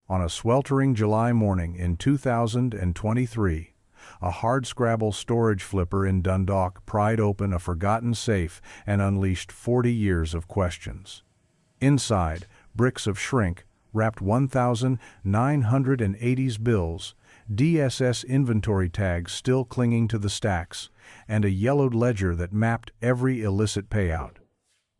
On a sweltering July morning in 2023, a hardscrabble storage flipper in Dundalk pried open a forgotten safe and unleashed 40 years of questions. Inside, bricks of shrink wrapped 1,980s bills, DSS inventory tags still clinging to the stacks, and a yellowed ledger that mapped every illicit payout.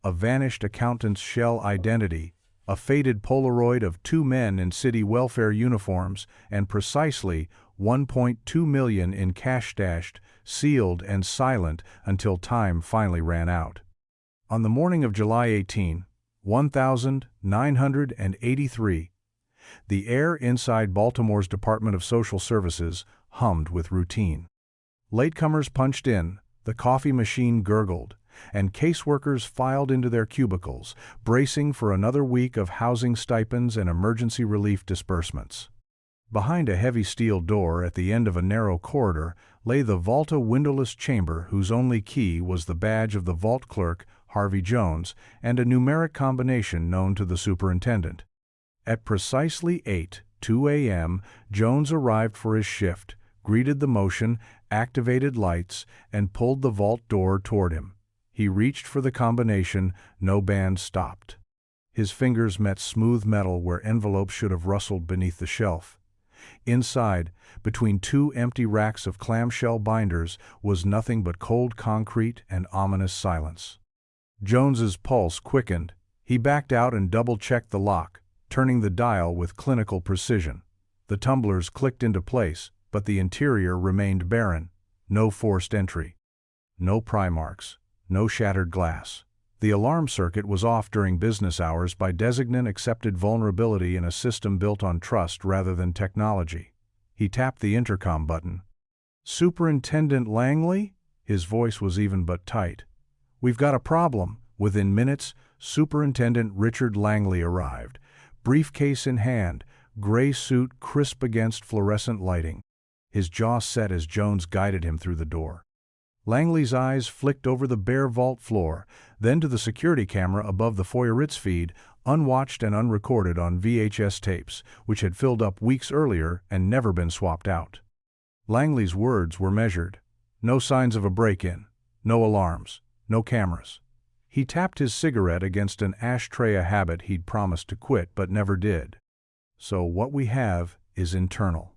A vanished accountant's shell identity, a faded Polaroid of two men in city welfare uniforms, and precisely $1.2 million in cash stashed, sealed, and silent until time finally ran out. On the morning of July 18, 1983, the air inside Baltimore's Department of Social Services hummed with routine. Latecomers punched in, the coffee machine gurgled, and caseworkers filed into their cubicles, bracing for another week of housing stipends and emergency relief disbursements. Behind a heavy steel door at the end of a narrow corridor lay the vaulted windowless chamber whose only key was the badge of the vault clerk, Harvey Jones, and a numeric combination known to the superintendent. At precisely 8:02 a.m., Jones arrived for his shift, greeted the motion, activated lights, and pulled the vault door toward him. He reached for the combination, no band stopped. His fingers met smooth metal where envelopes should have rustled beneath the shelf. Inside, between two empty racks of clamshell binders, was nothing but cold concrete and ominous silence. Jones's pulse quickened. He backed out and double-checked the lock, turning the dial with clinical precision. The tumblers clicked into place, but the interior remained barren. No forced entry. No pry marks. No shattered glass. The alarm circuit was off during business hours by designate-accepted vulnerability in a system built on trust rather than technology. He tapped the intercom button. "Superintendent Langley?" His voice was even but tight. "We've got a problem." Within minutes, Superintendent Richard Langley arrived, briefcase in hand, gray suit crisp against fluorescent lighting. His jaw set as Jones guided him through the door. Langley's eyes flicked over the bare vault floor, then to the security camera above the foyer feed, unwatched and unrecorded on VHS tapes, which had filled up weeks earlier and never been swapped out. Langley's words were measured. No signs of a break-in, no alarms, no cameras. He tapped his cigarette against an ashtray, a habit he'd promised to quit but never did. "So what we have is internal."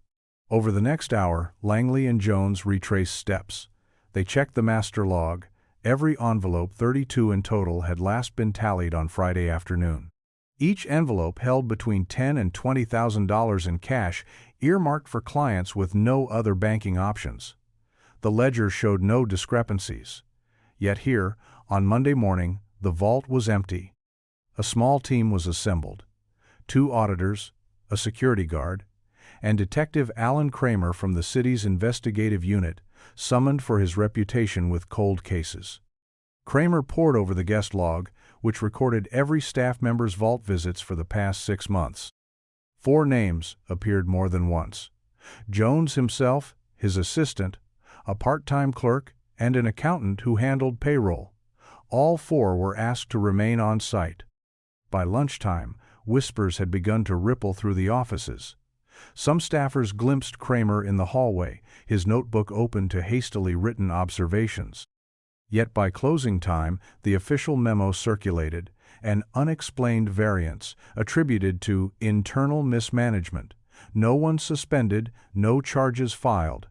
Over the next hour, Langley and Jones retraced steps. They checked the master log. Every envelope, 32 in total, had last been tallied on Friday afternoon. Each envelope held between $10,000 and $20,000 in cash, earmarked for clients with no other banking options. The ledger showed no discrepancies. Yet here, on Monday morning, the vault was empty. A small team was assembled. 2 auditors, a security guard, and Detective Alan Kramer from the city's investigative unit, summoned for his reputation with cold cases. Kramer pored over the guest log, which recorded every staff member's vault visits for the past 6 months. 4 names appeared more than once: Jones himself, his assistant, a part-time clerk, and an accountant who handled payroll. All 4 were asked to remain on site. By lunchtime, whispers had begun to ripple through the offices. Some staffers glimpsed Kramer in the hallway, his notebook open to hastily written observations. Yet by closing time, the official memo circulated, an unexplained variance attributed to internal mismanagement. No one suspended, no charges filed.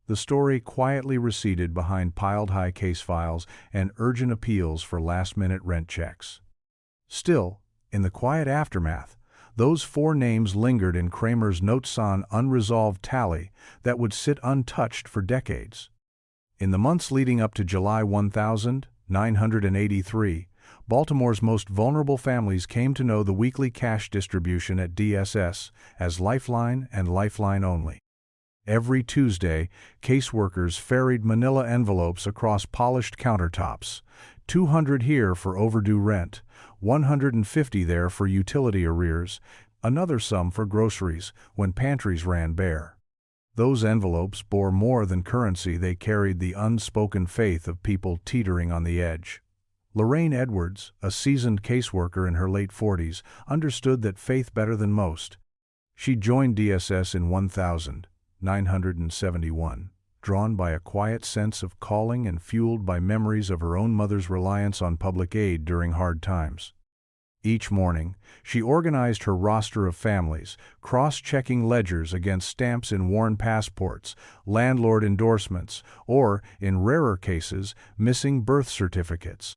The story quietly receded behind piled-high case files and urgent appeals for last-minute rent checks. Still, in the quiet aftermath, those 4 names lingered in Kramer's notes on unresolved tally that would sit untouched for decades. In the months leading up to July 1983, Baltimore's most vulnerable families came to know the weekly cash distribution at DSS as Lifeline and Lifeline only. Every Tuesday, caseworkers ferried manila envelopes across polished countertops, 200 here for overdue rent, 150 there for utility arrears, another sum for groceries when pantries ran bare. Those envelopes bore more than currency. They carried the unspoken faith of people teetering on the edge. Lorraine Edwards, a seasoned caseworker in her late 40s, understood that faith better than most. She joined DSS in 1971, drawn by a quiet sense of calling and fueled by memories of her own mother's reliance on public aid during hard times. Each morning, she organized her roster of families, cross-checking ledgers against stamps in worn passports, landlord endorsements, or, in rarer cases, missing birth certificates.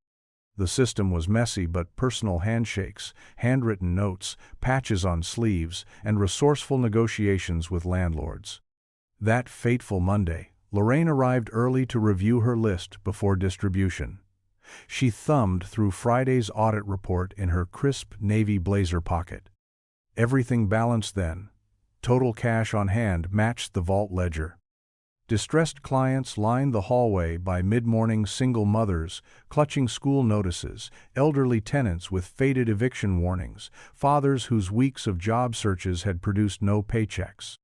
The system was messy, but personal handshakes, handwritten notes, patches on sleeves, and resourceful negotiations with landlords. That fateful Monday, Lorraine arrived early to review her list before distribution. She thumbed through Friday's audit report in her crisp navy blazer pocket. Everything balanced then. Total cash on hand matched the vault ledger. Distressed clients lined the hallway by mid-morning single mothers, clutching school notices, elderly tenants with faded eviction warnings, fathers whose weeks of job searches had produced no paychecks.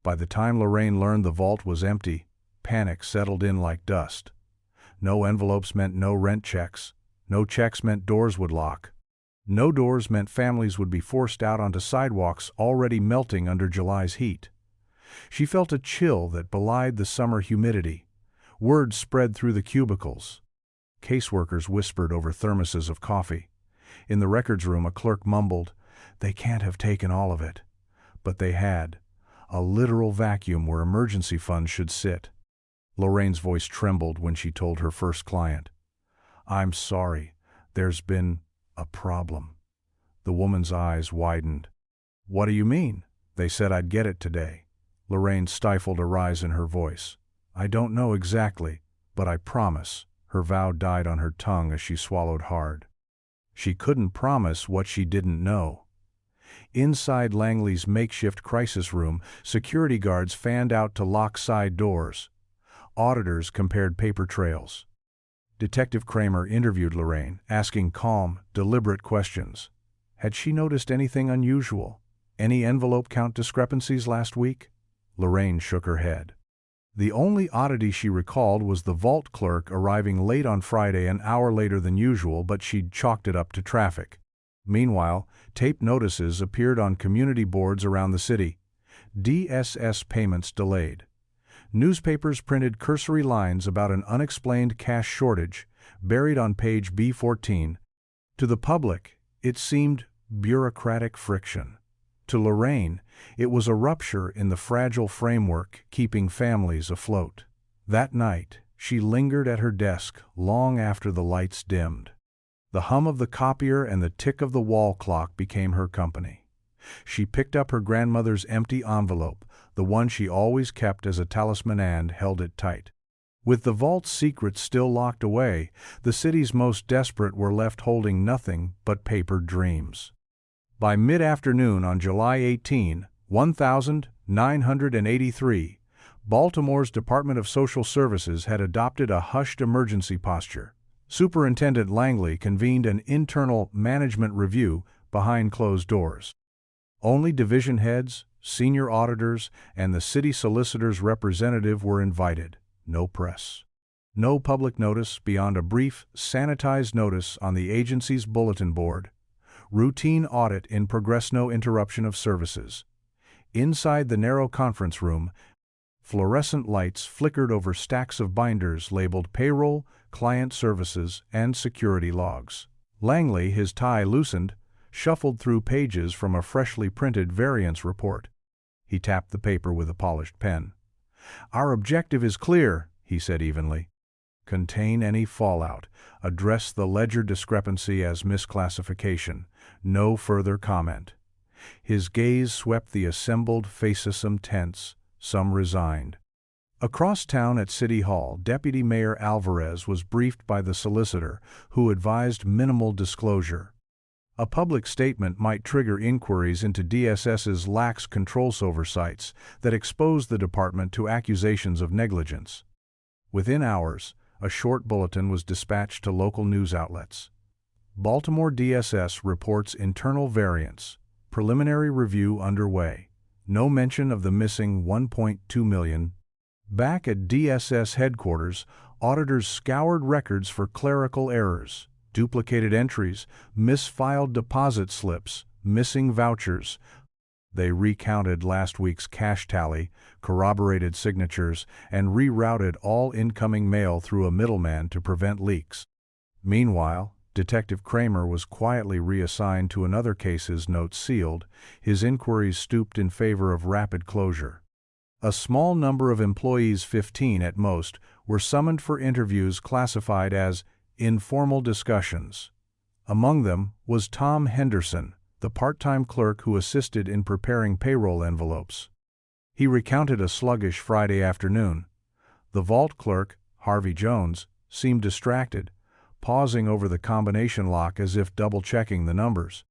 By the time Lorraine learned the vault was empty, panic settled in like dust. No envelopes meant no rent checks. No checks meant doors would lock. No doors meant families would be forced out onto sidewalks already melting under July's heat. She felt a chill that belied the summer humidity. Word spread through the cubicles. Caseworkers whispered over thermoses of coffee. In the records room, a clerk mumbled, "They can't have taken all of it." But they had. A literal vacuum where emergency funds should sit. Lorraine's voice trembled when she told her first client, "I'm sorry, there's been a problem." The woman's eyes widened. "What do you mean? They said I'd get it today." Lorraine stifled a rise in her voice. "I don't know exactly, but I promise." Her vow died on her tongue as she swallowed hard. She couldn't promise what she didn't know. Inside Langley's makeshift crisis room, security guards fanned out to lock side doors. Auditors compared paper trails. Detective Kramer interviewed Lorraine, asking calm, deliberate questions. Had she noticed anything unusual? Any envelope count discrepancies last week? Lorraine shook her head. The only oddity she recalled was the vault clerk arriving late on Friday, an hour later than usual, but she'd chalked it up to traffic. Meanwhile, taped notices appeared on community boards around the city. DSS payments delayed. Newspapers printed cursory lines about an unexplained cash shortage, buried on page B14. To the public, it seemed bureaucratic friction. To Lorraine, it was a rupture in the fragile framework keeping families afloat. That night, she lingered at her desk long after the lights dimmed. The hum of the copier and the tick of the wall clock became her company. She picked up her grandmother's empty envelope, the one she always kept as a talisman, and held it tight. With the vault's secrets still locked away, the city's most desperate were left holding nothing but paper dreams. By mid-afternoon on July 18, 1983, Baltimore's Department of Social Services had adopted a hushed emergency posture. Superintendent Langley convened an internal management review behind closed doors. Only division heads, senior auditors, and the city solicitor's representative were invited. No press. No public notice beyond a brief, sanitized notice on the agency's bulletin board. Routine audit in progress, no interruption of services. Inside the narrow conference room, fluorescent lights flickered over stacks of binders labeled payroll, client services, and security logs. Langley, his tie loosened, shuffled through pages from a freshly printed variance report. He tapped the paper with a polished pen. "Our objective is clear," he said evenly. "Contain any fallout. Address the ledger discrepancy as misclassification. No further comment." His gaze swept the assembled faces, some tense, some resigned. Across town at City Hall, Deputy Mayor Alvarez was briefed by the solicitor, who advised minimal disclosure. A public statement might trigger inquiries into DSS's lax controls oversights that exposed the department to accusations of negligence. Within hours, a short bulletin was dispatched to local news outlets. Baltimore DSS reports internal variance. Preliminary review underway. No mention of the missing $1.2 million. Back at DSS headquarters, auditors scoured records for clerical errors, duplicated entries, misfiled deposit slips, missing vouchers. They recounted last week's cash tally, corroborated signatures, and rerouted all incoming mail through a middleman to prevent leaks. Meanwhile, Detective Kramer was quietly reassigned to another case's notes sealed, his inquiries stooped in favor of rapid closure. A small number of employees, 15 at most, were summoned for interviews classified as informal discussions. Among them was Tom Henderson, the part-time clerk who assisted in preparing payroll envelopes. He recounted a sluggish Friday afternoon. The vault clerk, Harvey Jones, seemed distracted, pausing over the combination lock as if double-checking the numbers.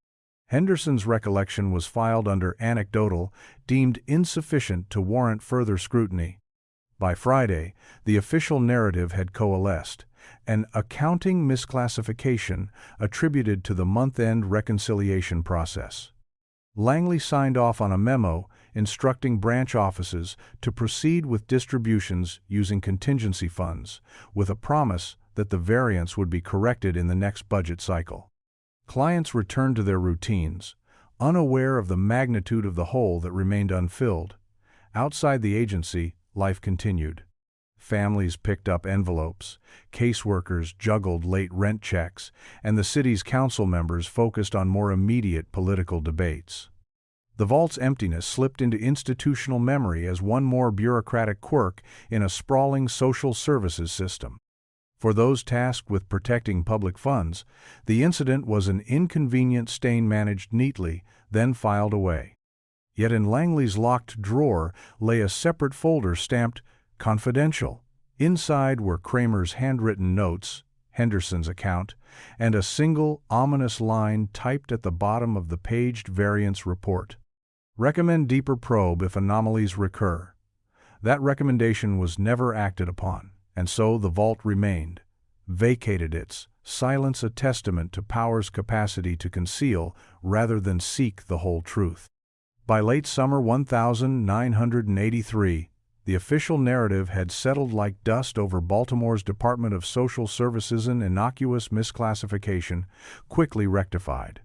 Henderson's recollection was filed under anecdotal, deemed insufficient to warrant further scrutiny. By Friday, the official narrative had coalesced, an accounting misclassification attributed to the month-end reconciliation process. Langley signed off on a memo instructing branch offices to proceed with distributions using contingency funds, with a promise that the variance would be corrected in the next budget cycle. Clients returned to their routines, unaware of the magnitude of the hole that remained unfilled. Outside the agency, life continued. Families picked up envelopes, caseworkers juggled late rent checks, and the city's council members focused on more immediate political debates. The vault's emptiness slipped into institutional memory as one more bureaucratic quirk in a sprawling social services system. For those tasked with protecting public funds, the incident was an inconvenient stain managed neatly, then filed away. Yet in Langley's locked drawer lay a separate folder stamped "Confidential." Inside were Kramer's handwritten notes, Henderson's account, and a single, ominous line typed at the bottom of the paged variance report. Recommend deeper probe if anomalies recur. That recommendation was never acted upon, and so the vault remained, vacated, its silence a testament to power's capacity to conceal rather than seek the whole truth. By late summer 1983, the official narrative had settled like dust over Baltimore's Department of Social Services, an innocuous misclassification, quickly rectified.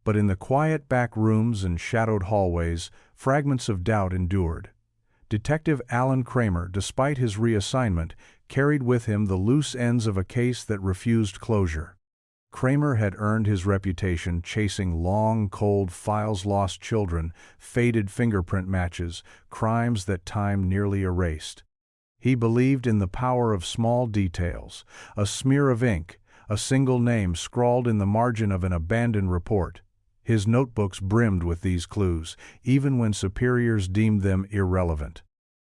But in the quiet back rooms and shadowed hallways, fragments of doubt endured. Detective Alan Kramer, despite his reassignment, carried with him the loose ends of a case that refused closure. Kramer had earned his reputation chasing long, cold files, lost children, faded fingerprint matches, crimes that time nearly erased. He believed in the power of small details, a smear of ink, a single name scrawled in the margin of an abandoned report. His notebooks brimmed with these clues, even when superiors deemed them irrelevant.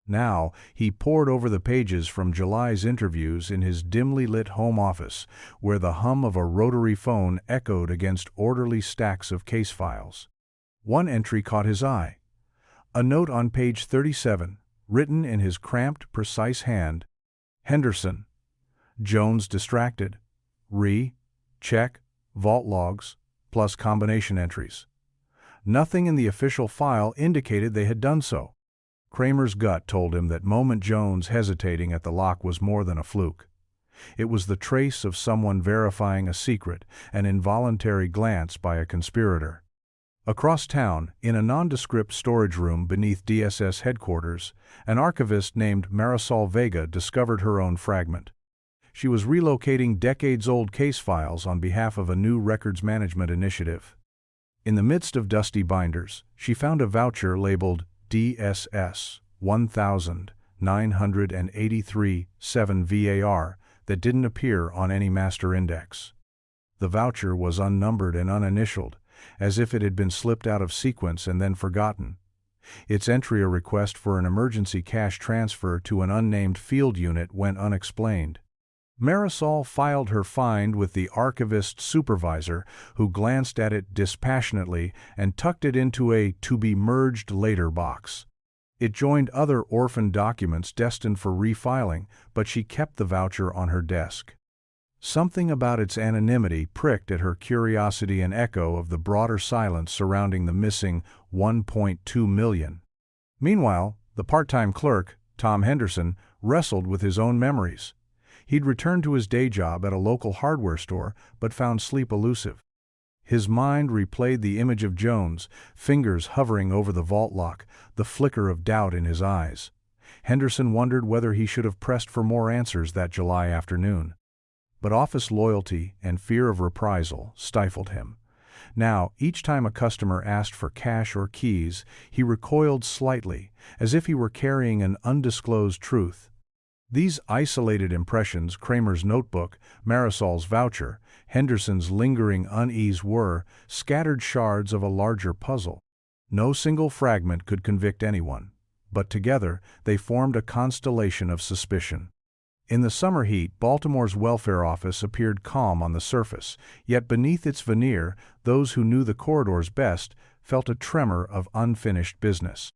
Now, he pored over the pages from July's interviews in his dimly lit home office, where the hum of a rotary phone echoed against orderly stacks of case files. One entry caught his eye. A note on page 37, written in his cramped, precise hand. Henderson. Jones distracted. Check, vault logs, plus combination entries. Nothing in the official file indicated they had done so. Kramer's gut told him that moment Jones hesitating at the lock was more than a fluke. It was the trace of someone verifying a secret, an involuntary glance by a conspirator. Across town, in a nondescript storage room beneath DSS headquarters, an archivist named Marisol Vega discovered her own fragment. She was relocating decades-old case files on behalf of a new records management initiative. In the midst of dusty binders, she found a voucher labeled DSS 1983-7 VAR that didn't appear on any master index. The voucher was unnumbered and uninitialed, as if it had been slipped out of sequence and then forgotten. Its entry, a request for an emergency cash transfer to an unnamed field unit, went unexplained. Marisol filed her find with the archivist supervisor, who glanced at it dispassionately and tucked it into a to-be-merged-later box. It joined other orphan documents destined for refiling, but she kept the voucher on her desk. Something about its anonymity pricked at her curiosity, an echo of the broader silence surrounding the missing $1.2 million. Meanwhile, the part-time clerk, Tom Henderson, wrestled with his own memories. He'd returned to his day job at a local hardware store, but found sleep elusive. His mind replayed the image of Jones, fingers hovering over the vault lock, the flicker of doubt in his eyes. Henderson wondered whether he should have pressed for more answers that July afternoon. But office loyalty and fear of reprisal stifled him. Now, each time a customer asked for cash or keys, he recoiled slightly, as if he were carrying an undisclosed truth. These isolated impressions, Kramer's notebook, Marisol's voucher, Henderson's lingering unease were scattered shards of a larger puzzle. No single fragment could convict anyone, but together they formed a constellation of suspicion. In the summer heat, Baltimore's welfare office appeared calm on the surface, yet beneath its veneer, those who knew the corridors best felt a tremor of unfinished business.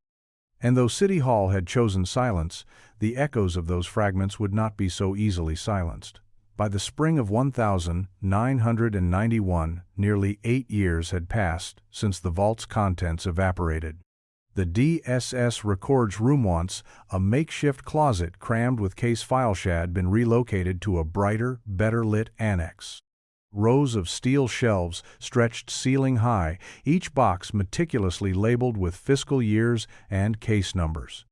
And though City Hall had chosen silence, the echoes of those fragments would not be so easily silenced. By the spring of 1991, nearly 8 years had passed since the vault's contents evaporated. The DSS records room once, a makeshift closet crammed with case files had been relocated to a brighter, better-lit annex. Rows of steel shelves stretched ceiling-high, each box meticulously labeled with fiscal years and case numbers.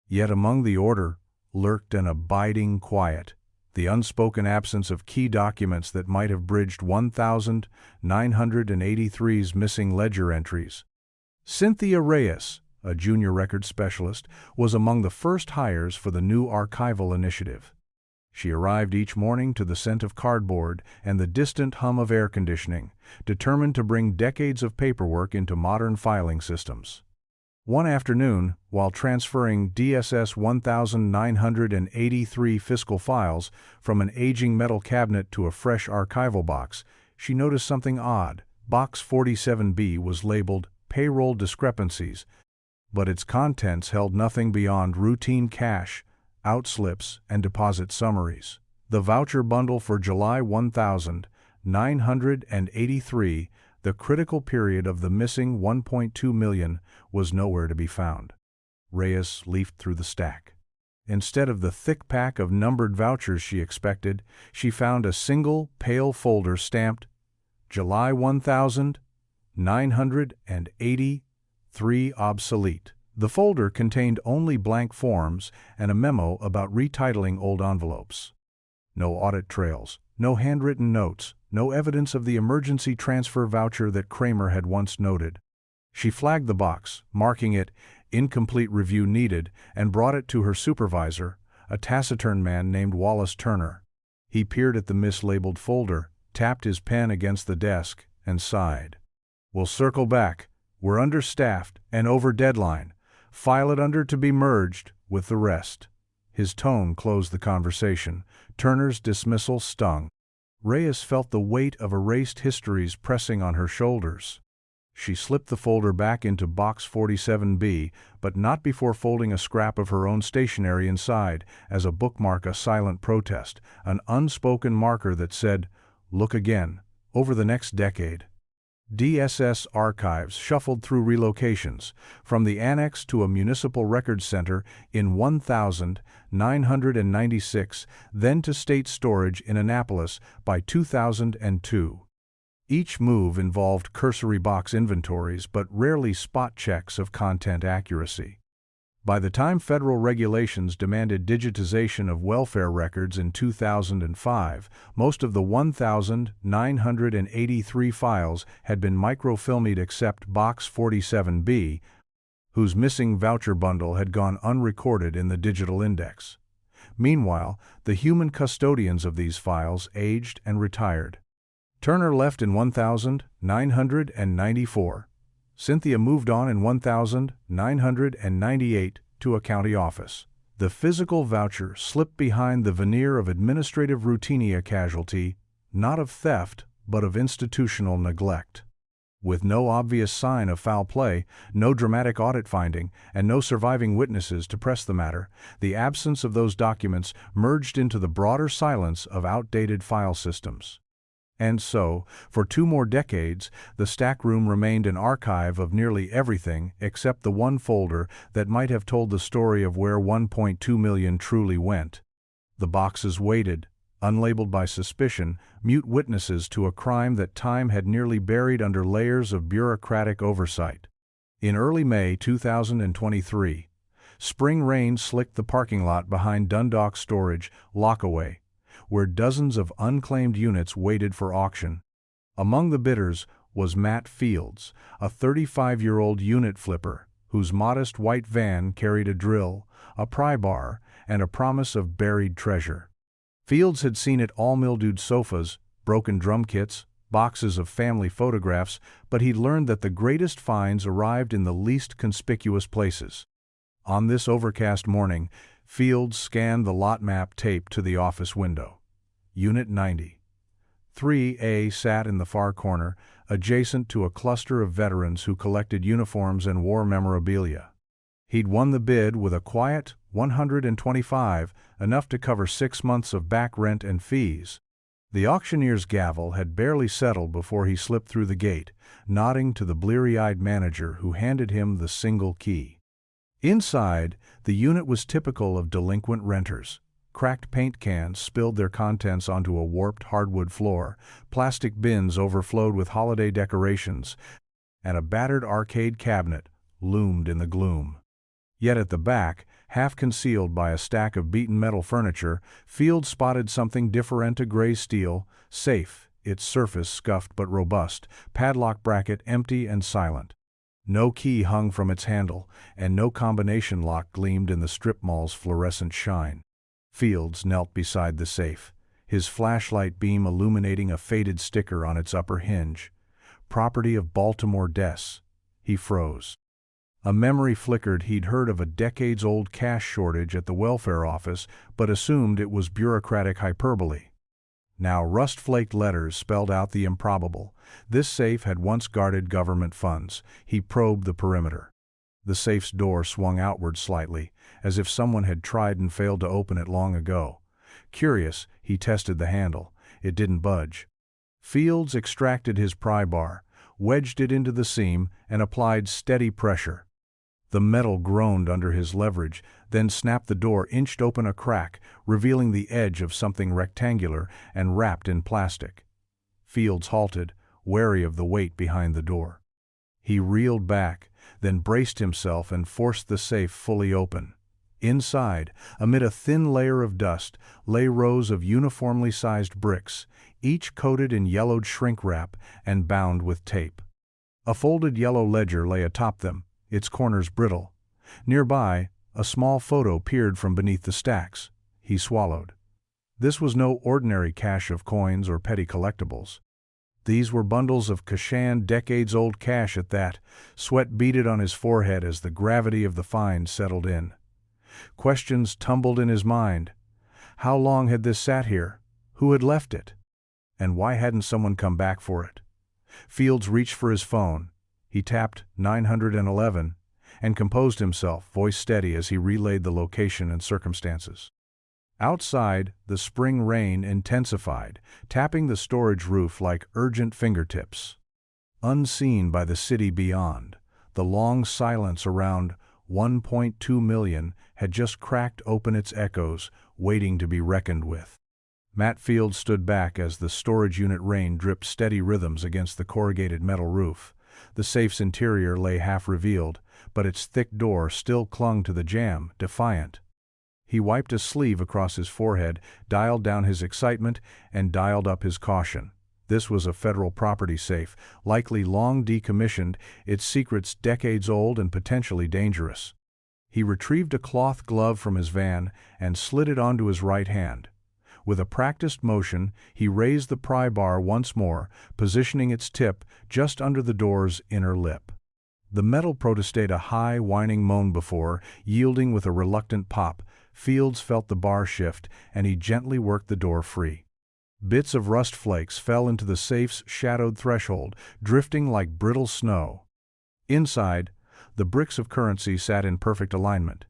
Yet among the order lurked an abiding quiet, the unspoken absence of key documents that might have bridged 1983's missing ledger entries. Cynthia Reyes, a junior record specialist, was among the first hires for the new archival initiative. She arrived each morning to the scent of cardboard and the distant hum of air conditioning, determined to bring decades of paperwork into modern filing systems. One afternoon, while transferring DSS 1983 fiscal files from an aging metal cabinet to a fresh archival box, she noticed something odd. Box 47B was labeled Payroll Discrepancies, but its contents held nothing beyond routine cash, outslips, and deposit summaries. The voucher bundle for July 1983, the critical period of the missing $1.2 million, was nowhere to be found. Reyes leafed through the stack. Instead of the thick pack of numbered vouchers she expected, she found a single, pale folder stamped July 1983 obsolete. The folder contained only blank forms and a memo about retitling old envelopes. No audit trails, no handwritten notes, no evidence of the emergency transfer voucher that Kramer had once noted. She flagged the box, marking it incomplete review needed, and brought it to her supervisor, a taciturn man named Wallace Turner. He peered at the mislabeled folder, tapped his pen against the desk, and sighed. "We'll circle back. We're understaffed and over deadline. File it under to be merged with the rest." His tone closed the conversation. Turner's dismissal stung. Reyes felt the weight of erased histories pressing on her shoulders. She slipped the folder back into box 47B, but not before folding a scrap of her own stationery inside as a bookmark, a silent protest, an unspoken marker that said, "Look again, over the next decade." DSS archives shuffled through relocations, from the annex to a municipal records center in 1996, then to state storage in Annapolis by 2002. Each move involved cursory box inventories but rarely spot checks of content accuracy. By the time federal regulations demanded digitization of welfare records in 2005, most of the 1983 files had been microfilmed except Box 47B, whose missing voucher bundle had gone unrecorded in the digital index. Meanwhile, the human custodians of these files aged and retired. Turner left in 1994. Cynthia moved on in 1998 to a county office. The physical voucher slipped behind the veneer of administrative routine, a casualty, not of theft, but of institutional neglect. With no obvious sign of foul play, no dramatic audit finding, and no surviving witnesses to press the matter, the absence of those documents merged into the broader silence of outdated file systems. And so, for 2 more decades, the stack room remained an archive of nearly everything except the one folder that might have told the story of where $1.2 million truly went. The boxes waited, unlabeled by suspicion, mute witnesses to a crime that time had nearly buried under layers of bureaucratic oversight. In early May 2023, spring rain slicked the parking lot behind Dundalk Storage, Lockaway, where dozens of unclaimed units waited for auction. Among the bidders was Matt Fields, a 35-year-old unit flipper, whose modest white van carried a drill, a pry bar, and a promise of buried treasure. Fields had seen it all: mildewed sofas, broken drum kits, boxes of family photographs, but he'd learned that the greatest finds arrived in the least conspicuous places. On this overcast morning, Fields scanned the lot map taped to the office window. Unit 90. 3A sat in the far corner, adjacent to a cluster of veterans who collected uniforms and war memorabilia. He'd won the bid with a quiet $125, enough to cover 6 months of back rent and fees. The auctioneer's gavel had barely settled before he slipped through the gate, nodding to the bleary-eyed manager who handed him the single key. Inside, the unit was typical of delinquent renters. Cracked paint cans spilled their contents onto a warped hardwood floor, plastic bins overflowed with holiday decorations, and a battered arcade cabinet loomed in the gloom. Yet at the back, half concealed by a stack of beaten metal furniture, Fields spotted something different: a gray steel safe, its surface scuffed but robust, padlock bracket empty and silent. No key hung from its handle, and no combination lock gleamed in the strip mall's fluorescent shine. Fields knelt beside the safe, his flashlight beam illuminating a faded sticker on its upper hinge. Property of Baltimore Des. He froze. A memory flickered. He'd heard of a decades-old cash shortage at the welfare office, but assumed it was bureaucratic hyperbole. Now rust-flaked letters spelled out the improbable. This safe had once guarded government funds. He probed the perimeter. The safe's door swung outward slightly, as if someone had tried and failed to open it long ago. Curious, he tested the handle. It didn't budge. Fields extracted his pry bar, wedged it into the seam, and applied steady pressure. The metal groaned under his leverage, then snapped. The door inched open a crack, revealing the edge of something rectangular and wrapped in plastic. Fields halted, wary of the weight behind the door. He reeled back, then braced himself and forced the safe fully open. Inside, amid a thin layer of dust, lay rows of uniformly sized bricks, each coated in yellowed shrink wrap and bound with tape. A folded yellow ledger lay atop them, its corners brittle. Nearby, a small photo peered from beneath the stacks. He swallowed. This was no ordinary cache of coins or petty collectibles. These were bundles of Kashan, decades-old cash at that. Sweat beaded on his forehead as the gravity of the find settled in. Questions tumbled in his mind. How long had this sat here? Who had left it? And why hadn't someone come back for it? Fields reached for his phone. He tapped 911 and composed himself, voice steady as he relayed the location and circumstances. Outside, the spring rain intensified, tapping the storage roof like urgent fingertips. Unseen by the city beyond, the long silence around 1.2 million had just cracked open its echoes, waiting to be reckoned with. Matt Fields stood back as the storage unit rain dripped steady rhythms against the corrugated metal roof. The safe's interior lay half revealed, but its thick door still clung to the jamb, defiant. He wiped a sleeve across his forehead, dialed down his excitement, and dialed up his caution. This was a federal property safe, likely long decommissioned, its secrets decades old and potentially dangerous. He retrieved a cloth glove from his van and slid it onto his right hand. With a practiced motion, he raised the pry bar once more, positioning its tip just under the door's inner lip. The metal protested a high, whining moan before, yielding with a reluctant pop. Fields felt the bar shift, and he gently worked the door free. Bits of rust flakes fell into the safe's shadowed threshold, drifting like brittle snow. Inside, the bricks of currency sat in perfect alignment,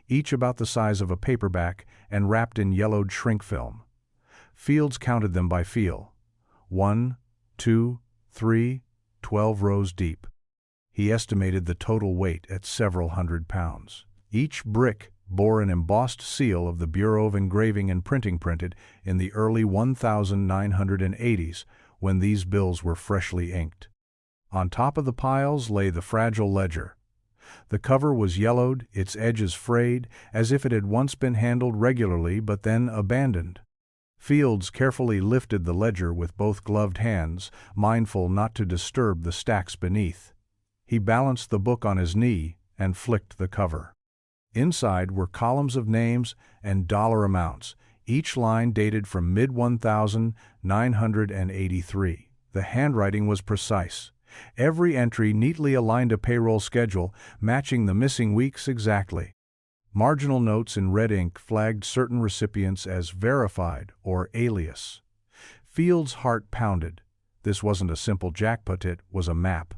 each about the size of a paperback and wrapped in yellowed shrink film. Fields counted them by feel. 1, 2, 3, 12 rows deep. He estimated the total weight at several hundred pounds. Each brick bore an embossed seal of the Bureau of Engraving and Printing printed in the early 1980s when these bills were freshly inked. On top of the piles lay the fragile ledger. The cover was yellowed, its edges frayed, as if it had once been handled regularly but then abandoned. Fields carefully lifted the ledger with both gloved hands, mindful not to disturb the stacks beneath. He balanced the book on his knee and flicked the cover. Inside were columns of names and dollar amounts, each line dated from mid-1983. The handwriting was precise. Every entry neatly aligned a payroll schedule, matching the missing weeks exactly. Marginal notes in red ink flagged certain recipients as verified or alias. Field's heart pounded. This wasn't a simple jackpot, it was a map.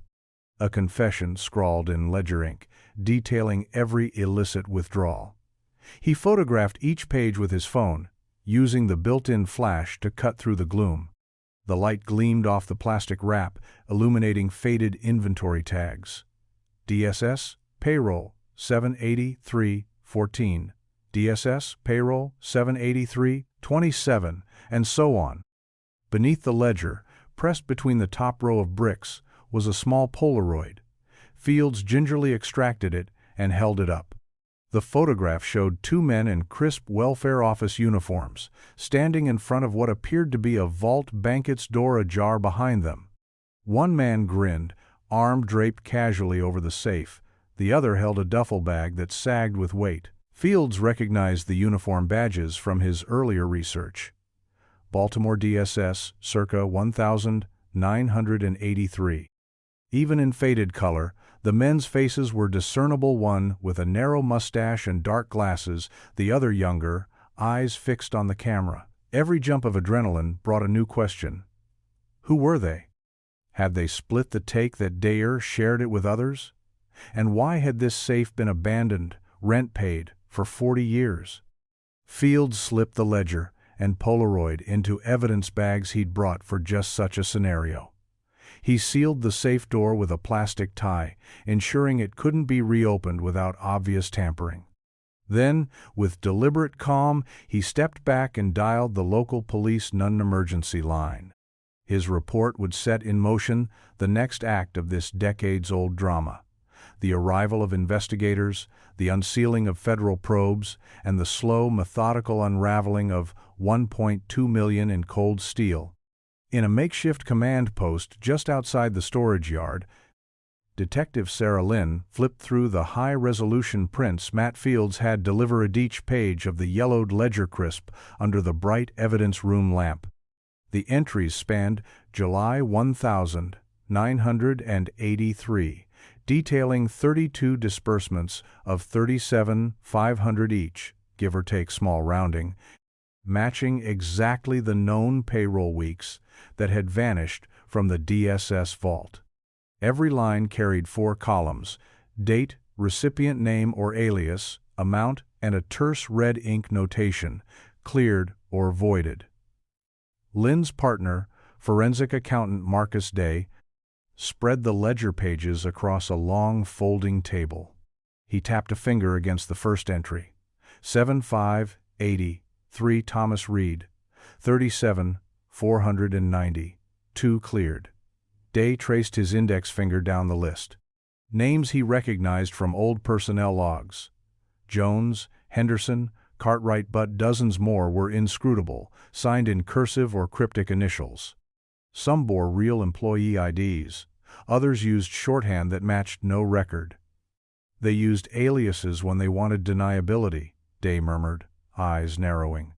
A confession scrawled in ledger ink, detailing every illicit withdrawal. He photographed each page with his phone, using the built-in flash to cut through the gloom. The light gleamed off the plastic wrap, illuminating faded inventory tags. DSS, payroll, 783.14. DSS, payroll, 783.27, and so on. Beneath the ledger, pressed between the top row of bricks, was a small Polaroid. Fields gingerly extracted it and held it up. The photograph showed two men in crisp welfare office uniforms, standing in front of what appeared to be a vault, banket's door ajar behind them. One man grinned, arm draped casually over the safe. The other held a duffel bag that sagged with weight. Fields recognized the uniform badges from his earlier research. Baltimore DSS, circa 1983. Even in faded color, the men's faces were discernible, one with a narrow mustache and dark glasses, the other younger, eyes fixed on the camera. Every jump of adrenaline brought a new question. Who were they? Had they split the take that Dayer shared it with others? And why had this safe been abandoned, rent paid, for 40 years? Fields slipped the ledger and Polaroid into evidence bags he'd brought for just such a scenario. He sealed the safe door with a plastic tie, ensuring it couldn't be reopened without obvious tampering. Then, with deliberate calm, he stepped back and dialed the local police non-emergency line. His report would set in motion the next act of this decades-old drama. The arrival of investigators, the unsealing of federal probes, and the slow, methodical unraveling of $1.2 million in cold steel. In a makeshift command post just outside the storage yard, Detective Sarah Lynn flipped through the high-resolution prints Matt Fields had delivered each page of the yellowed ledger crisp under the bright evidence room lamp. The entries spanned July 1983, detailing 32 disbursements of $37,500 each, give or take small rounding, matching exactly the known payroll weeks that had vanished from the DSS vault. Every line carried 4 columns: date, recipient name or alias, amount, and a terse red ink notation, cleared or voided. Lynn's partner, forensic accountant Marcus Day, spread the ledger pages across a long folding table. He tapped a finger against the first entry. 7580. 3 Thomas Reed, 37,490, 2 cleared. Day traced his index finger down the list. Names he recognized from old personnel logs. Jones, Henderson, Cartwright, but dozens more were inscrutable, signed in cursive or cryptic initials. Some bore real employee IDs. Others used shorthand that matched no record. They used aliases when they wanted deniability, Day murmured, eyes narrowing.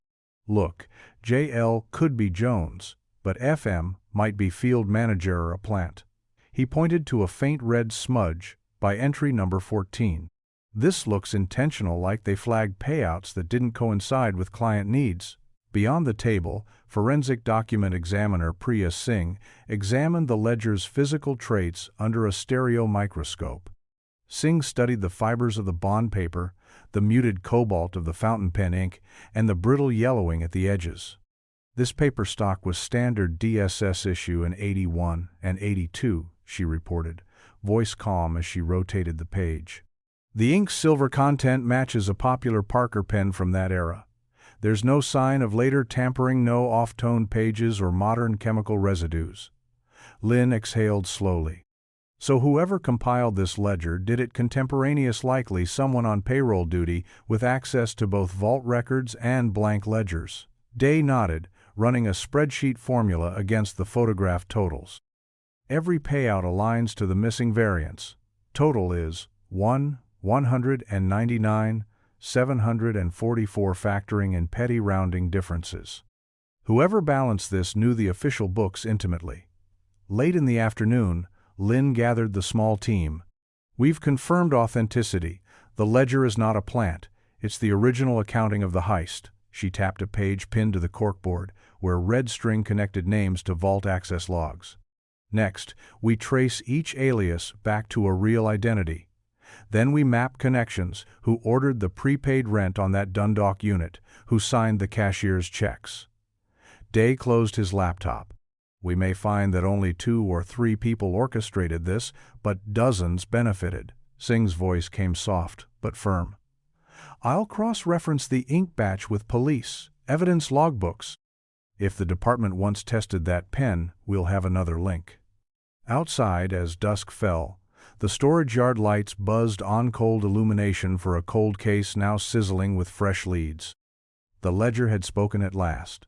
Look, JL could be Jones, but FM might be field manager or a plant. He pointed to a faint red smudge by entry number 14. This looks intentional, like they flagged payouts that didn't coincide with client needs. Beyond the table, forensic document examiner Priya Singh examined the ledger's physical traits under a stereo microscope. Singh studied the fibers of the bond paper, the muted cobalt of the fountain pen ink, and the brittle yellowing at the edges. This paper stock was standard DSS issue in 81 and 82, she reported, voice calm as she rotated the page. The ink's silver content matches a popular Parker pen from that era. There's no sign of later tampering, no off-toned pages or modern chemical residues. Lynn exhaled slowly. So whoever compiled this ledger did it contemporaneous, likely someone on payroll duty with access to both vault records and blank ledgers. Day nodded, running a spreadsheet formula against the photograph totals. Every payout aligns to the missing variance. Total is 199,744, factoring in petty rounding differences. Whoever balanced this knew the official books intimately. Late in the afternoon, Lynn gathered the small team. "We've confirmed authenticity. The ledger is not a plant. It's the original accounting of the heist." She tapped a page pinned to the corkboard, where red string connected names to vault access logs. "Next, we trace each alias back to a real identity. Then we map connections: who ordered the prepaid rent on that Dundalk unit, who signed the cashier's checks." Day closed his laptop. "We may find that only 2 or 3 people orchestrated this, but dozens benefited." Singh's voice came soft but firm. "I'll cross-reference the ink batch with police, evidence logbooks. If the department once tested that pen, we'll have another link." Outside, as dusk fell, the storage yard lights buzzed on, cold illumination for a cold case now sizzling with fresh leads. The ledger had spoken at last.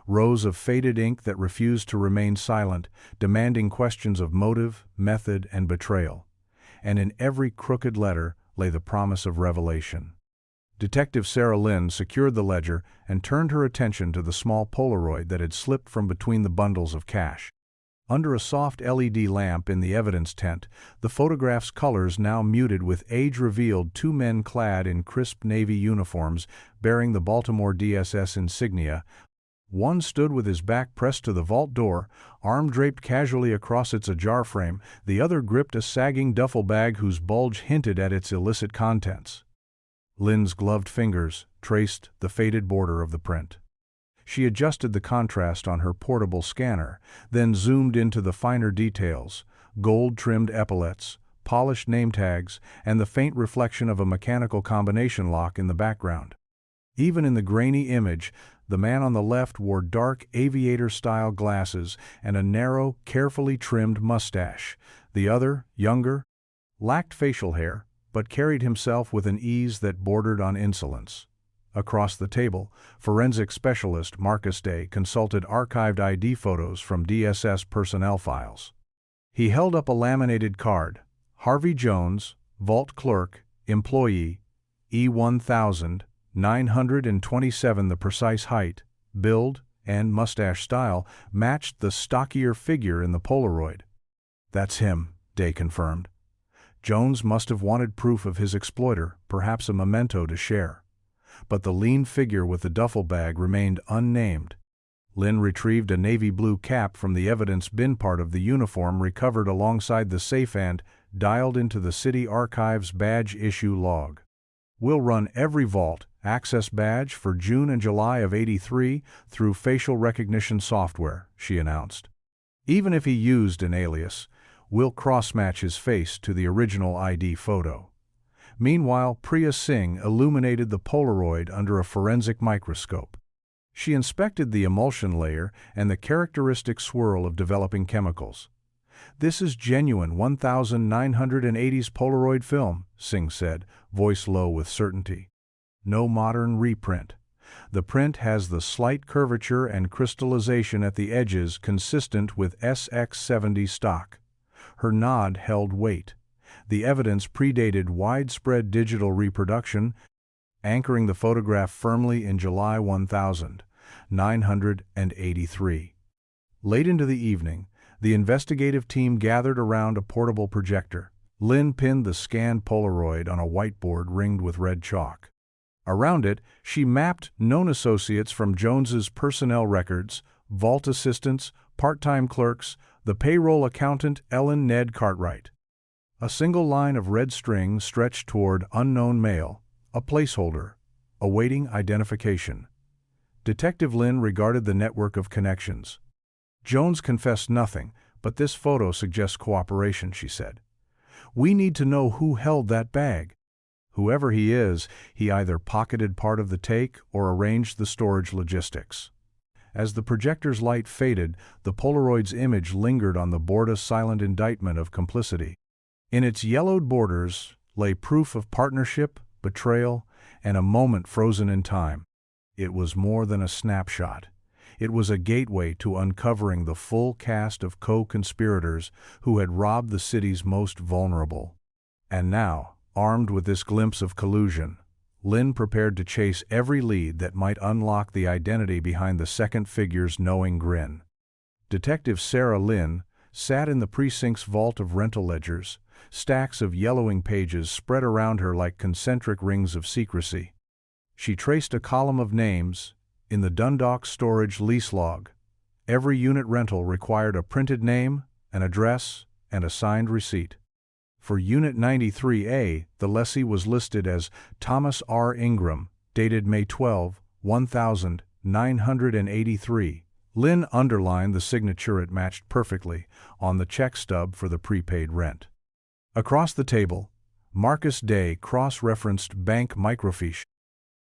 Rows of faded ink that refused to remain silent, demanding questions of motive, method, and betrayal. And in every crooked letter lay the promise of revelation. Detective Sarah Lynn secured the ledger and turned her attention to the small Polaroid that had slipped from between the bundles of cash. Under a soft LED lamp in the evidence tent, the photograph's colors now muted with age revealed: 2 men clad in crisp Navy uniforms bearing the Baltimore DSS insignia. One stood with his back pressed to the vault door, arm draped casually across its ajar frame. The other gripped a sagging duffel bag whose bulge hinted at its illicit contents. Lynn's gloved fingers traced the faded border of the print. She adjusted the contrast on her portable scanner, then zoomed into the finer details: gold-trimmed epaulets, polished name tags, and the faint reflection of a mechanical combination lock in the background. Even in the grainy image, the man on the left wore dark aviator-style glasses and a narrow, carefully trimmed mustache. The other, younger, lacked facial hair, but carried himself with an ease that bordered on insolence. Across the table, forensic specialist Marcus Day consulted archived ID photos from DSS personnel files. He held up a laminated card: Harvey Jones, Vault Clerk, Employee, E1927. The precise height, build, and mustache style matched the stockier figure in the Polaroid. "That's him," Day confirmed. Jones must have wanted proof of his exploiter, perhaps a memento to share. But the lean figure with the duffel bag remained unnamed. Lynn retrieved a navy blue cap from the evidence bin, part of the uniform recovered alongside the safe, and dialed into the city archives badge issue log. "We'll run every vault access badge for June and July of '83 through facial recognition software," she announced. "Even if he used an alias, we'll cross-match his face to the original ID photo." Meanwhile, Priya Singh illuminated the Polaroid under a forensic microscope. She inspected the emulsion layer and the characteristic swirl of developing chemicals. "This is genuine 1980s Polaroid film," Singh said, voice low with certainty. "No modern reprint. The print has the slight curvature and crystallization at the edges consistent with SX70 stock." Her nod held weight. The evidence predated widespread digital reproduction, anchoring the photograph firmly in July 1983. Late into the evening, the investigative team gathered around a portable projector. Lynn pinned the scanned Polaroid on a whiteboard ringed with red chalk. Around it, she mapped known associates from Jones's personnel records: vault assistants, part-time clerks, the payroll accountant Ellen Ned Cartwright. A single line of red string stretched toward unknown male, a placeholder, awaiting identification. Detective Lynn regarded the network of connections. "Jones confessed nothing, but this photo suggests cooperation," she said. "We need to know who held that bag." Whoever he is, he either pocketed part of the take or arranged the storage logistics. As the projector's light faded, the Polaroid's image lingered on the board, a silent indictment of complicity. In its yellowed borders lay proof of partnership, betrayal, and a moment frozen in time. It was more than a snapshot. It was a gateway to uncovering the full cast of co-conspirators who had robbed the city's most vulnerable. And now, armed with this glimpse of collusion, Lynn prepared to chase every lead that might unlock the identity behind the second figure's knowing grin. Detective Sarah Lynn sat in the precinct's vault of rental ledgers, stacks of yellowing pages spread around her like concentric rings of secrecy. She traced a column of names in the Dundalk storage lease log. Every unit rental required a printed name, an address, and a signed receipt. For Unit 93A, the lessee was listed as Thomas R. Ingram, dated May 12, 1983. Lynn underlined the signature it matched perfectly on the check stub for the prepaid rent. Across the table, Marcus Day cross-referenced bank microfiche,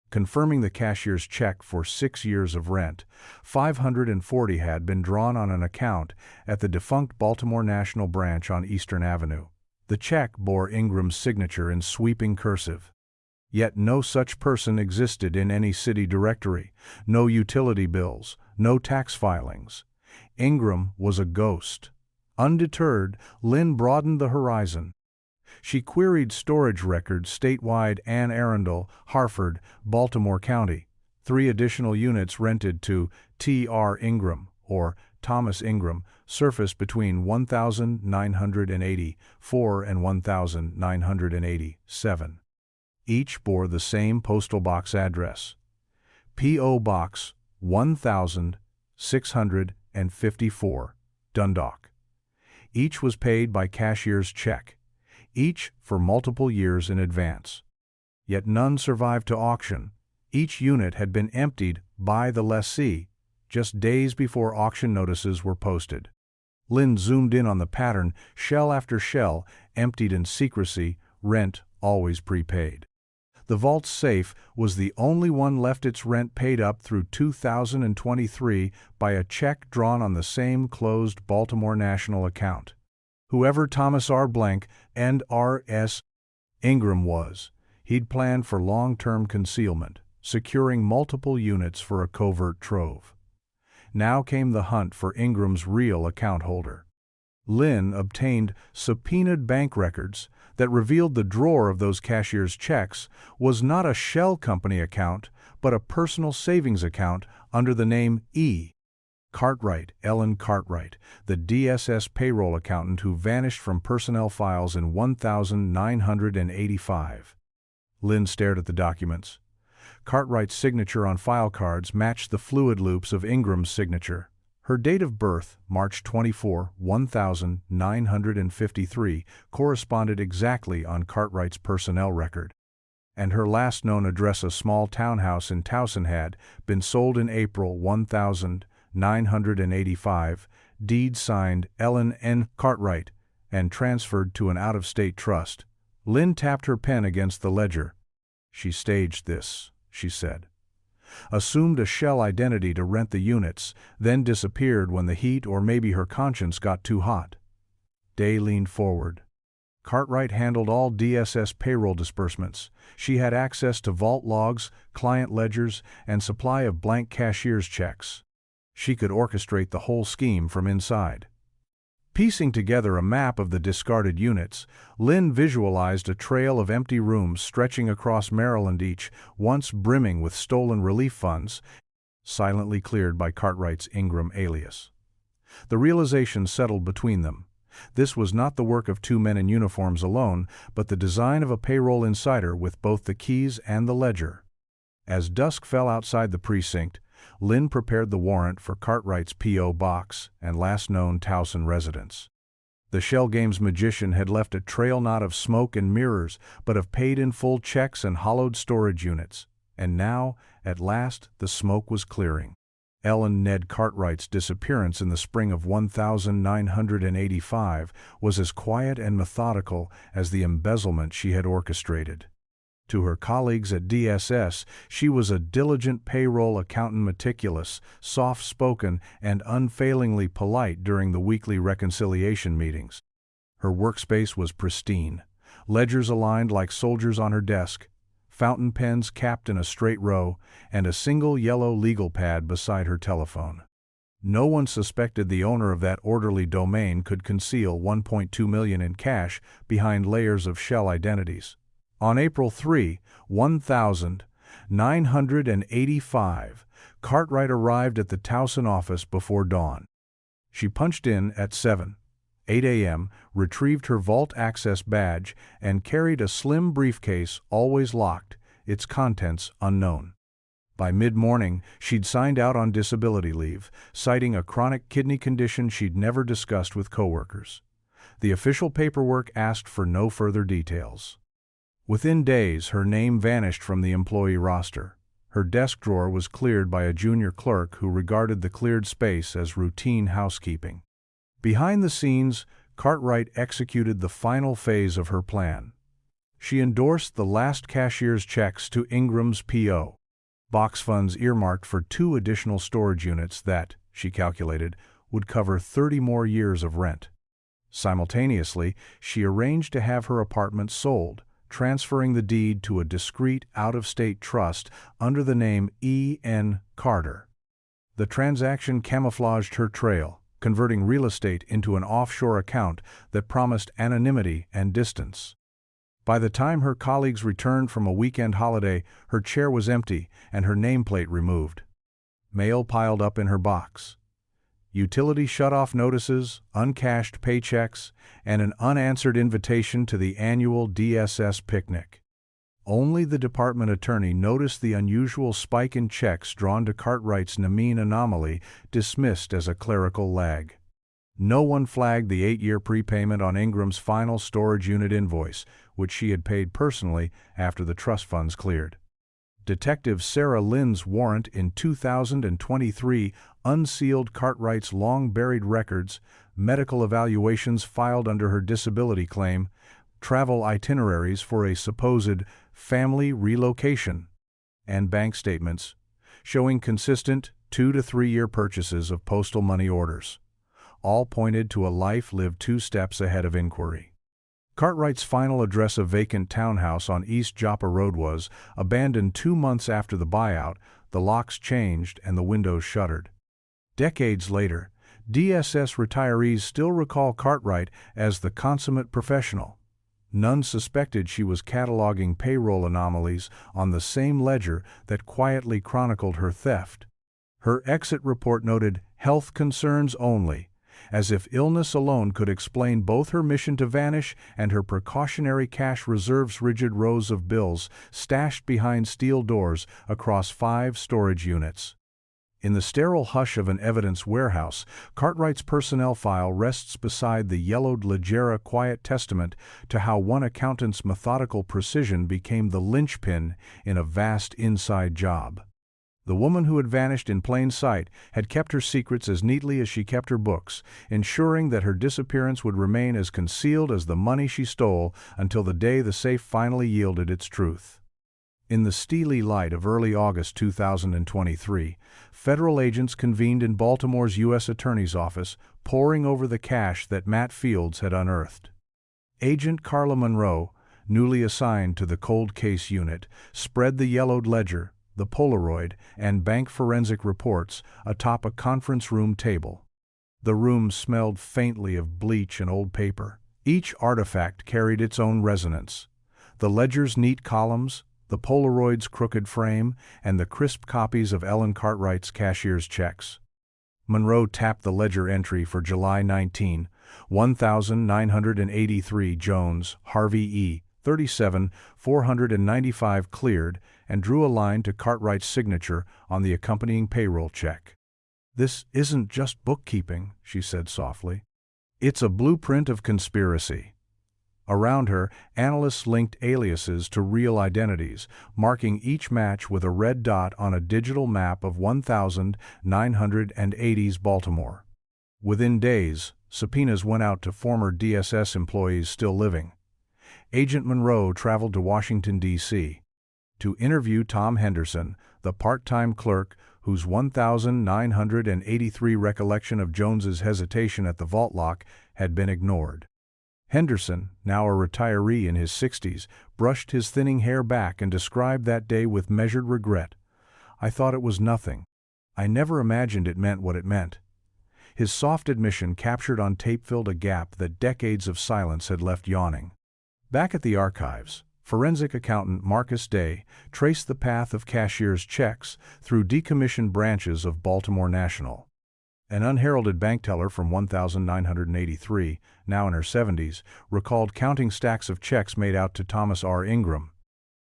confirming the cashier's check for 6 years of rent. $540 had been drawn on an account at the defunct Baltimore National Branch on Eastern Avenue. The check bore Ingram's signature in sweeping cursive. Yet no such person existed in any city directory, no utility bills, no tax filings. Ingram was a ghost. Undeterred, Lynn broadened the horizon. She queried storage records statewide: Anne Arundel, Harford, Baltimore County. 3 additional units rented to T.R. Ingram, or Thomas Ingram, surfaced between 1984 and 1987. Each bore the same postal box address: P.O. Box 1654, Dundalk. Each was paid by cashier's check, each for multiple years in advance. Yet none survived to auction. Each unit had been emptied by the lessee just days before auction notices were posted. Lynn zoomed in on the pattern: shell after shell, emptied in secrecy, rent always prepaid. The vault's safe was the only one left, its rent paid up through 2023 by a check drawn on the same closed Baltimore National account. Whoever Thomas R. Blank and R.S. Ingram was, he'd planned for long-term concealment, securing multiple units for a covert trove. Now came the hunt for Ingram's real account holder. Lynn obtained subpoenaed bank records that revealed the drawer of those cashier's checks was not a shell company account, but a personal savings account under the name E. Cartwright, Ellen Cartwright, the DSS payroll accountant who vanished from personnel files in 1985. Lynn stared at the documents. Cartwright's signature on file cards matched the fluid loops of Ingram's signature. Her date of birth, March 24, 1953, corresponded exactly on Cartwright's personnel record. And her last known address, a small townhouse in Towson, had been sold in April 1985, deed signed Ellen N. Cartwright, and transferred to an out-of-state trust. Lynn tapped her pen against the ledger. She staged this, she said. Assumed a shell identity to rent the units, then disappeared when the heat or maybe her conscience got too hot. Day leaned forward. Cartwright handled all DSS payroll disbursements. She had access to vault logs, client ledgers, and supply of blank cashier's checks. She could orchestrate the whole scheme from inside. Piecing together a map of the discarded units, Lynn visualized a trail of empty rooms stretching across Maryland, each once brimming with stolen relief funds, silently cleared by Cartwright's Ingram alias. The realization settled between them. This was not the work of 2 men in uniforms alone, but the design of a payroll insider with both the keys and the ledger. As dusk fell outside the precinct, Lynn prepared the warrant for Cartwright's P.O. Box and last known Towson residence. The Shell Games magician had left a trail not of smoke and mirrors, but of paid-in-full checks and hollowed storage units. And now, at last, the smoke was clearing. Ellen Ned Cartwright's disappearance in the spring of 1985 was as quiet and methodical as the embezzlement she had orchestrated. To her colleagues at DSS, she was a diligent payroll accountant, meticulous, soft-spoken, and unfailingly polite during the weekly reconciliation meetings. Her workspace was pristine, ledgers aligned like soldiers on her desk, fountain pens capped in a straight row, and a single yellow legal pad beside her telephone. No one suspected the owner of that orderly domain could conceal $1.2 million in cash behind layers of shell identities. On April 3, 1985, Cartwright arrived at the Towson office before dawn. She punched in at 7:08 a.m., retrieved her vault access badge, and carried a slim briefcase, always locked, its contents unknown. By mid-morning, she'd signed out on disability leave, citing a chronic kidney condition she'd never discussed with coworkers. The official paperwork asked for no further details. Within days, her name vanished from the employee roster. Her desk drawer was cleared by a junior clerk who regarded the cleared space as routine housekeeping. Behind the scenes, Cartwright executed the final phase of her plan. She endorsed the last cashier's checks to Ingram's P.O. Box funds earmarked for 2 additional storage units that, she calculated, would cover 30 more years of rent. Simultaneously, she arranged to have her apartment sold, transferring the deed to a discreet out-of-state trust under the name E.N. Carter. The transaction camouflaged her trail, converting real estate into an offshore account that promised anonymity and distance. By the time her colleagues returned from a weekend holiday, her chair was empty and her nameplate removed. Mail piled up in her box. Utility shut-off notices, uncashed paychecks, and an unanswered invitation to the annual DSS picnic. Only the department attorney noticed the unusual spike in checks drawn to Cartwright's Namine anomaly, dismissed as a clerical lag. No one flagged the 8-year prepayment on Ingram's final storage unit invoice, which she had paid personally after the trust funds cleared. Detective Sarah Lynn's warrant in 2023 unsealed Cartwright's long-buried records, medical evaluations filed under her disability claim, travel itineraries for a supposed family relocation, and bank statements showing consistent 2 to 3 year purchases of postal money orders. All pointed to a life lived 2 steps ahead of inquiry. Cartwright's final address, a vacant townhouse on East Joppa Road, was abandoned 2 months after the buyout. The locks changed and the windows shuttered. Decades later, DSS retirees still recall Cartwright as the consummate professional. None suspected she was cataloging payroll anomalies on the same ledger that quietly chronicled her theft. Her exit report noted health concerns only, as if illness alone could explain both her mission to vanish and her precautionary cash reserves, rigid rows of bills stashed behind steel doors across 5 storage units. In the sterile hush of an evidence warehouse, Cartwright's personnel file rests beside the yellowed Leggera quiet testament to how one accountant's methodical precision became the linchpin in a vast inside job. The woman who had vanished in plain sight had kept her secrets as neatly as she kept her books, ensuring that her disappearance would remain as concealed as the money she stole until the day the safe finally yielded its truth. In the steely light of early August 2023, federal agents convened in Baltimore's U.S. Attorney's Office, poring over the cash that Matt Fields had unearthed. Agent Carla Monroe, newly assigned to the cold case unit, spread the yellowed ledger, the Polaroid, and bank forensic reports atop a conference room table. The room smelled faintly of bleach and old paper. Each artifact carried its own resonance. The ledger's neat columns, the Polaroid's crooked frame, and the crisp copies of Ellen Cartwright's cashier's checks. Monroe tapped the ledger entry for July 19, 1983 Jones, Harvey E., 37, 495 cleared, and drew a line to Cartwright's signature on the accompanying payroll check. "This isn't just bookkeeping," she said softly. "It's a blueprint of conspiracy." Around her, analysts linked aliases to real identities, marking each match with a red dot on a digital map of 1980s Baltimore. Within days, subpoenas went out to former DSS employees still living. Agent Monroe traveled to Washington, D.C. to interview Tom Henderson, the part-time clerk whose 1,983 recollection of Jones's hesitation at the vault lock had been ignored. Henderson, now a retiree in his 60s, brushed his thinning hair back and described that day with measured regret. "I thought it was nothing. I never imagined it meant what it meant." His soft admission captured on tape filled a gap that decades of silence had left yawning. Back at the archives, forensic accountant Marcus Day traced the path of cashier's checks through decommissioned branches of Baltimore National. An unheralded bank teller from 1983, now in her 70s, recalled counting stacks of checks made out to Thomas R. Ingram.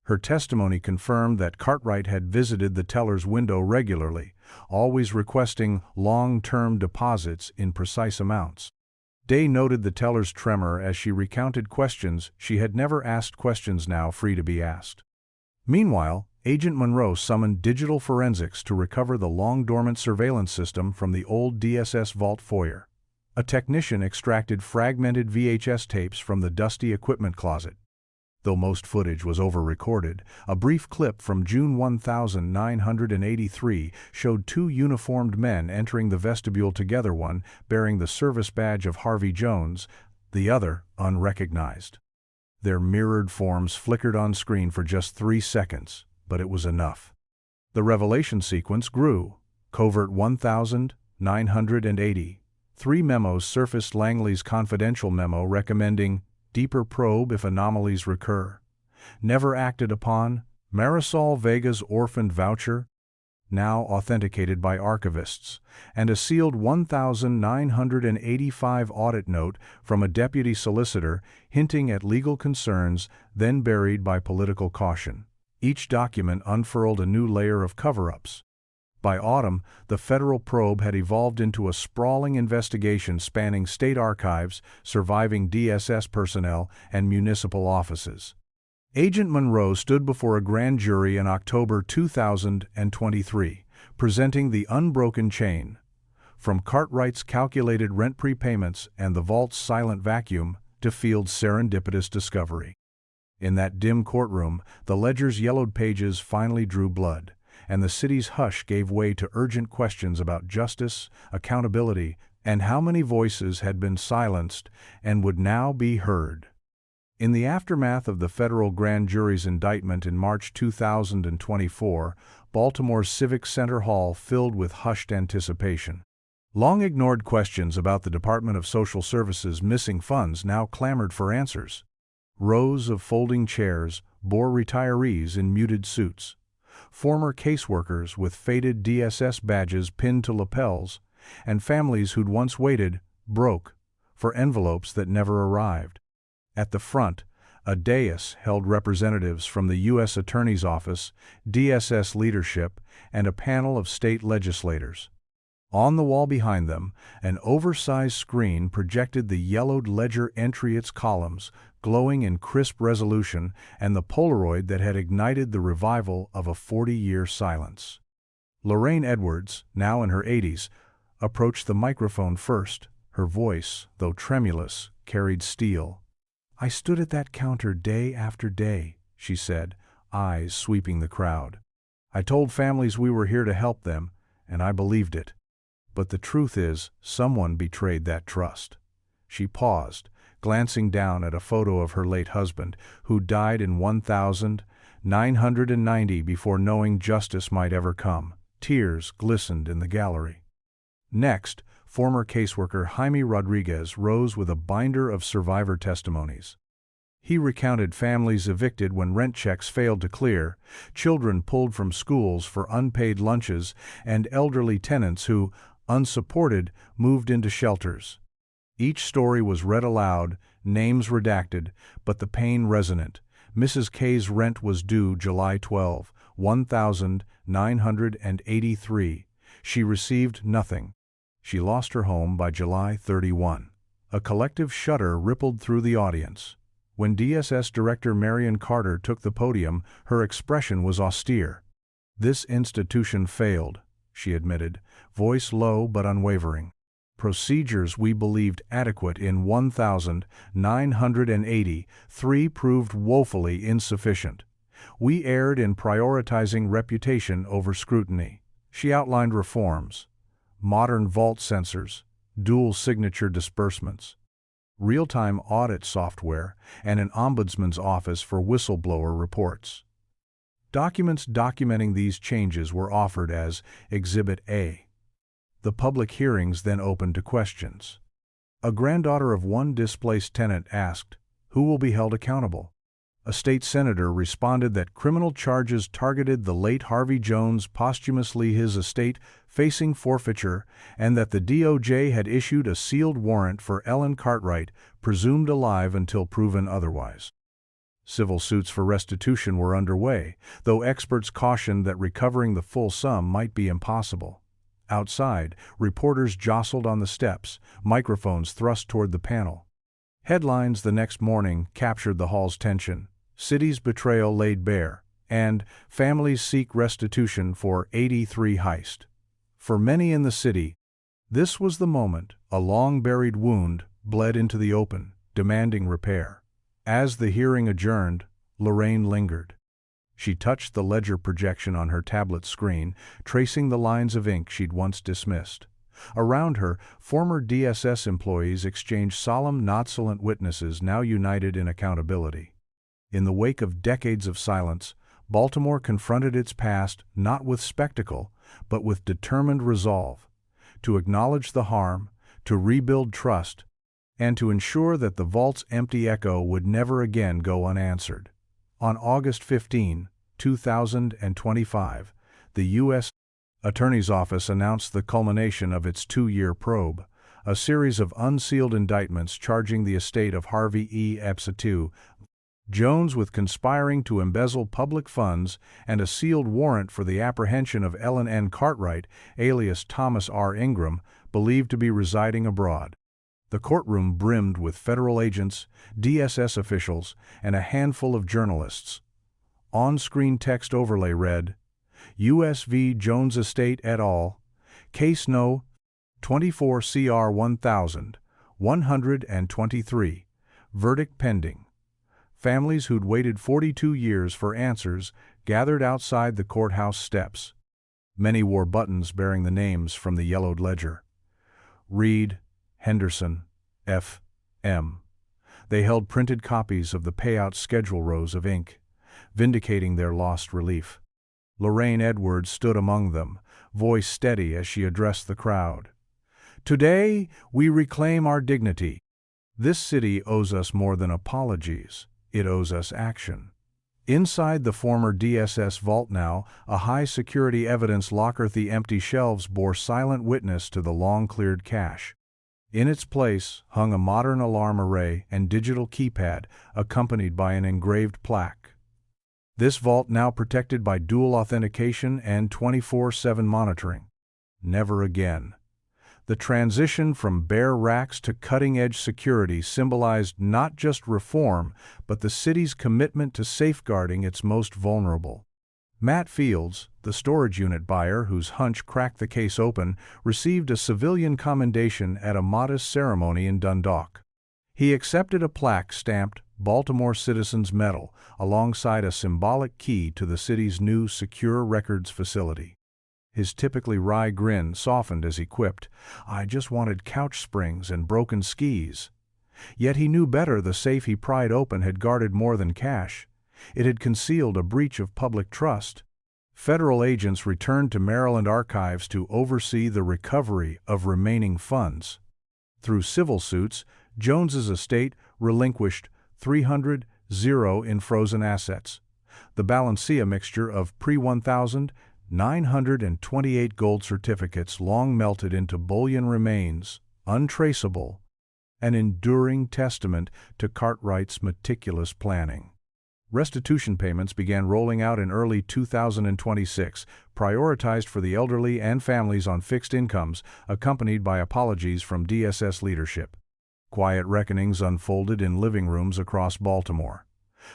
Her testimony confirmed that Cartwright had visited the teller's window regularly, always requesting long-term deposits in precise amounts. Day noted the teller's tremor as she recounted questions she had never asked, questions now free to be asked. Meanwhile, Agent Monroe summoned digital forensics to recover the long-dormant surveillance system from the old DSS vault foyer. A technician extracted fragmented VHS tapes from the dusty equipment closet. Though most footage was over-recorded, a brief clip from June 1983 showed two uniformed men entering the vestibule together, one bearing the service badge of Harvey Jones, the other unrecognized. Their mirrored forms flickered on screen for just 3 seconds, but it was enough. The revelation sequence grew. Covert 1980. 3 memos surfaced: Langley's confidential memo recommending deeper probe if anomalies recur. Never acted upon. Marisol Vega's orphaned voucher, now authenticated by archivists, and a sealed 1985 audit note from a deputy solicitor hinting at legal concerns then buried by political caution. Each document unfurled a new layer of cover-ups. By autumn, the federal probe had evolved into a sprawling investigation spanning state archives, surviving DSS personnel, and municipal offices. Agent Monroe stood before a grand jury in October 2023, presenting the unbroken chain. From Cartwright's calculated rent prepayments and the vault's silent vacuum to Field's serendipitous discovery. In that dim courtroom, the ledger's yellowed pages finally drew blood, and the city's hush gave way to urgent questions about justice, accountability, and how many voices had been silenced and would now be heard. In the aftermath of the federal grand jury's indictment in March 2024, Baltimore's Civic Center Hall filled with hushed anticipation. Long-ignored questions about the Department of Social Services' missing funds now clamored for answers. Rows of folding chairs bore retirees in muted suits, former caseworkers with faded DSS badges pinned to lapels, and families who'd once waited, broke, for envelopes that never arrived. At the front, a dais held representatives from the U.S. Attorney's Office, DSS leadership, and a panel of state legislators. On the wall behind them, an oversized screen projected the yellowed ledger entry, its columns glowing in crisp resolution, and the Polaroid that had ignited the revival of a 40-year silence. Lorraine Edwards, now in her 80s, approached the microphone first. Her voice, though tremulous, carried steel. "I stood at that counter day after day," she said, eyes sweeping the crowd. "I told families we were here to help them, and I believed it. But the truth is, someone betrayed that trust." She paused, glancing down at a photo of her late husband, who died in 1990 before knowing justice might ever come. Tears glistened in the gallery. Next, former caseworker Jaime Rodriguez rose with a binder of survivor testimonies. He recounted families evicted when rent checks failed to clear, children pulled from schools for unpaid lunches, and elderly tenants who, unsupported, moved into shelters. Each story was read aloud, names redacted, but the pain resonant. Mrs. K's rent was due July 12, 1983. She received nothing. She lost her home by July 31. A collective shudder rippled through the audience. When DSS Director Marion Carter took the podium, her expression was austere. "This institution failed," she admitted, voice low but unwavering. Procedures we believed adequate in 1,983 proved woefully insufficient. We erred in prioritizing reputation over scrutiny. She outlined reforms: modern vault sensors, dual signature disbursements, real-time audit software, and an ombudsman's office for whistleblower reports. Documents documenting these changes were offered as Exhibit A. The public hearings then opened to questions. A granddaughter of one displaced tenant asked, "Who will be held accountable?" A state senator responded that criminal charges targeted the late Harvey Jones, posthumously his estate facing forfeiture, and that the DOJ had issued a sealed warrant for Ellen Cartwright, presumed alive until proven otherwise. Civil suits for restitution were underway, though experts cautioned that recovering the full sum might be impossible. Outside, reporters jostled on the steps, microphones thrust toward the panel. Headlines the next morning captured the hall's tension: "City's betrayal laid bare," and "Families seek restitution for 83 heist." For many in the city, this was the moment a long-buried wound bled into the open, demanding repair. As the hearing adjourned, Lorraine lingered. She touched the ledger projection on her tablet screen, tracing the lines of ink she'd once dismissed. Around her, former DSS employees exchanged solemn, nonchalant witnesses now united in accountability. In the wake of decades of silence, Baltimore confronted its past not with spectacle, but with determined resolve: to acknowledge the harm, to rebuild trust, and to ensure that the vault's empty echo would never again go unanswered. On August 15, 2025, the U.S. Attorney's Office announced the culmination of its 2-year probe, a series of unsealed indictments charging the estate of Harvey E. Epstein Jones with conspiring to embezzle public funds and a sealed warrant for the apprehension of Ellen N. Cartwright, alias Thomas R. Ingram, believed to be residing abroad. The courtroom brimmed with federal agents, DSS officials, and a handful of journalists. On-screen text overlay read, U.S. v. Jones Estate et al., Case No. 24 CR 1123, verdict pending. Families who'd waited 42 years for answers gathered outside the courthouse steps. Many wore buttons bearing the names from the yellowed ledger: Reed, Henderson, F.M. They held printed copies of the payout schedule rows of ink, vindicating their lost relief. Lorraine Edwards stood among them, voice steady as she addressed the crowd. Today, we reclaim our dignity. This city owes us more than apologies. It owes us action. Inside the former DSS vault now, a high-security evidence locker, the empty shelves bore silent witness to the long-cleared cache. In its place hung a modern alarm array and digital keypad, accompanied by an engraved plaque. This vault now protected by dual authentication and 24/7 monitoring. Never again. The transition from bare racks to cutting-edge security symbolized not just reform, but the city's commitment to safeguarding its most vulnerable. Matt Fields, the storage unit buyer whose hunch cracked the case open, received a civilian commendation at a modest ceremony in Dundalk. He accepted a plaque stamped Baltimore Citizens Medal alongside a symbolic key to the city's new secure records facility. His typically wry grin softened as he quipped, "I just wanted couch springs and broken skis." Yet he knew better. The safe he pried open had guarded more than cash. It had concealed a breach of public trust. Federal agents returned to Maryland archives to oversee the recovery of remaining funds. Through civil suits, Jones's estate relinquished $300 in frozen assets. The Balancia mixture of pre-1928 gold certificates long melted into bullion remains, untraceable, an enduring testament to Cartwright's meticulous planning. Restitution payments began rolling out in early 2026, prioritized for the elderly and families on fixed incomes, accompanied by apologies from DSS leadership. Quiet reckonings unfolded in living rooms across Baltimore.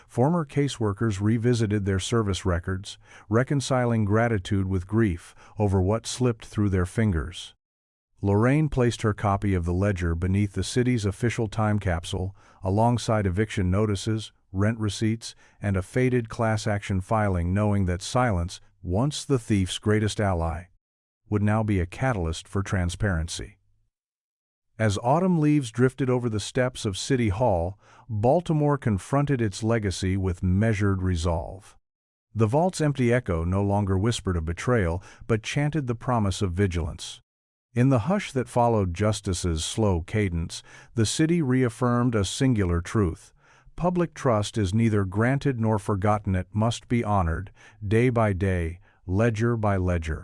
Former caseworkers revisited their service records, reconciling gratitude with grief over what slipped through their fingers. Lorraine placed her copy of the ledger beneath the city's official time capsule, alongside eviction notices, rent receipts, and a faded class action filing, knowing that silence, once the thief's greatest ally, would now be a catalyst for transparency. As autumn leaves drifted over the steps of City Hall, Baltimore confronted its legacy with measured resolve. The vault's empty echo no longer whispered of betrayal, but chanted the promise of vigilance. In the hush that followed justice's slow cadence, the city reaffirmed a singular truth. Public trust is neither granted nor forgotten. It must be honored, day by day, ledger by ledger.